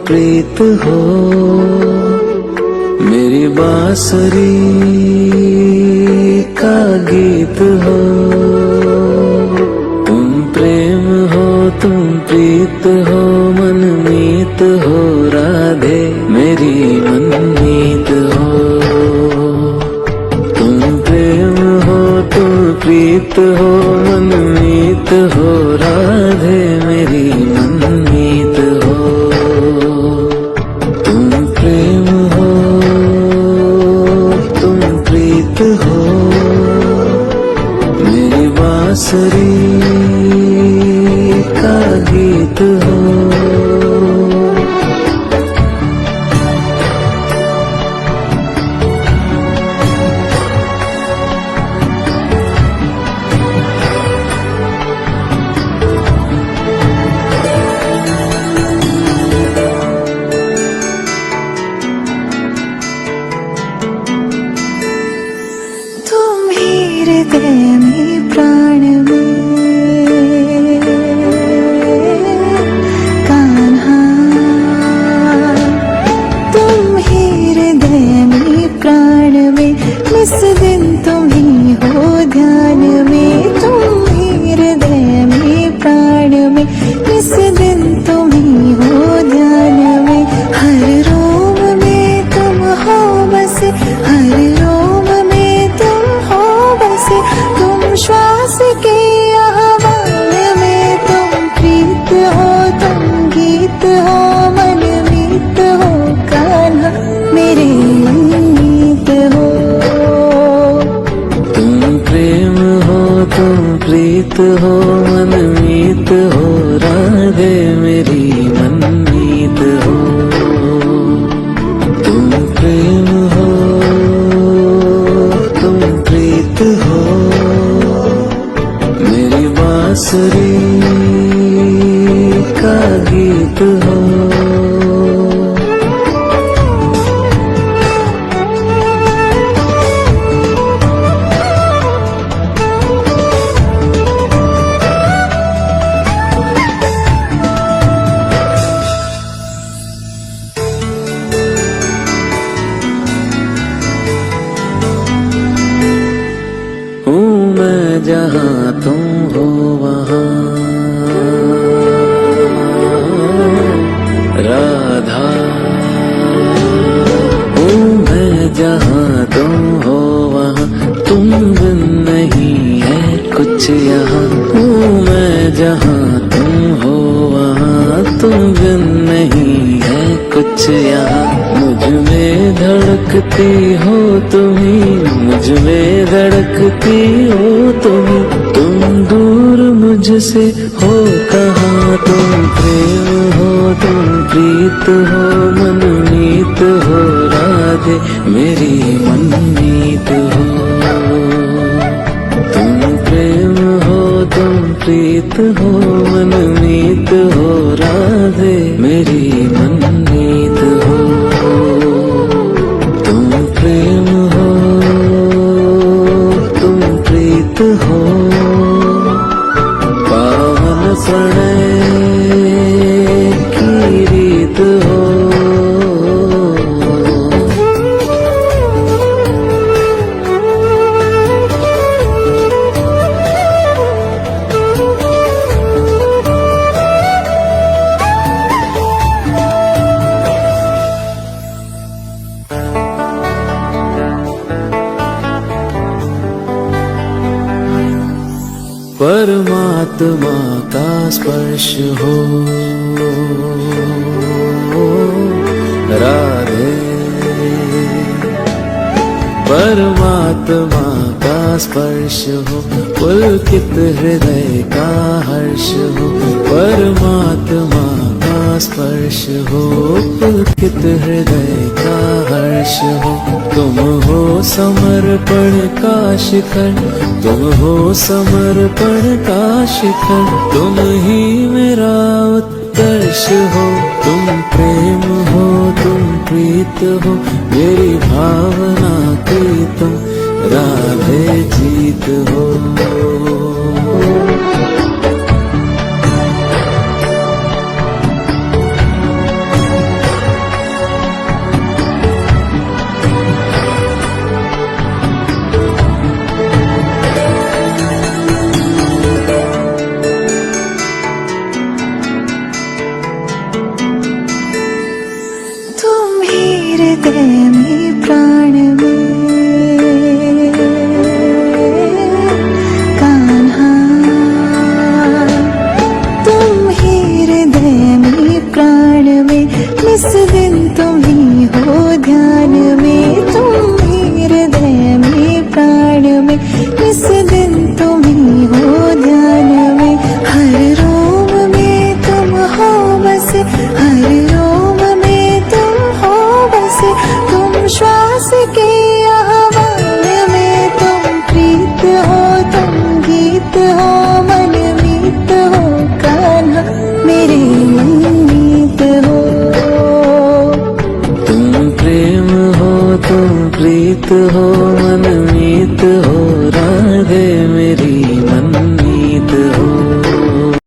प्रीत हो, मेरी बांसुरी का गीत हो। तुम प्रेम हो, तुम प्रीत हो, मनमीत हो राधे मेरी मनमीत हो। तुम प्रेम हो, तुम प्रीत हो, मनमीत हो राधे मेरी मनमीत हो। तुम प्रेम हो, तुम प्रीत हो, मेरी बांसुरी का गीत हो। हृदय में प्राण में कान्हा, तुम ही हृदय में प्राण में, इस दिन तुम ही हो ध्यान में। तुम ही हृदय में प्राण में, इस दिन तुम ही हो ध्यान में। हर रोम में तुम हो बसे, हर रोम में तुम हो बसे। तुम श्वास के आह्वान में, तुम प्रीत हो, तुम गीत हो, मनमीत हो कान्हा मेरे मनमीत हो। तुम प्रेम हो, तुम प्रीत हो, मनमीत हो राधे मेरी मनमीत हो। तुम प्रेम हो, तुम प्रीत हो, मेरी बांसुरी का गीत हो। जहाँ तुम हो वहाँ राधा हूँ मैं, जहाँ तुम हो वहाँ तुम बिन नहीं है कुछ यहाँ। हूँ मैं जहाँ तुम हो वहाँ तुम बिन नहीं है कुछ यहाँ। मुझ में धड़कती हो तुम्ही, मुझ में धड़कती हो तुम्ही, तुम दूर मुझसे हो कहाँ। तुम प्रेम हो, तुम प्रीत हो, मनमीत हो राधे मेरी मनमीत हो। तुम प्रेम हो, तुम प्रीत हो, मनमीत हो राधे मेरी मनमीत हो। तुम प्रेम हो, तुम प्रीत हो, पावन प्रणय की रीत हो। परमात्मा का स्पर्श हो राधे, परमात्मा का स्पर्श हो, पुलकित हृदय का हर्ष हो। परमात्मा का स्पर्श हो, पुलकित हृदय का हर्ष हो। तुम हो समर्पण का शिखर, तुम हो समर्पण का शिखर, तुम ही मेरा उत्कर्ष हो। तुम प्रेम हो, तुम प्रीत हो, मेरी भावना की तुम राधे जीत हो। प्रीत हो मनमीत हो राधे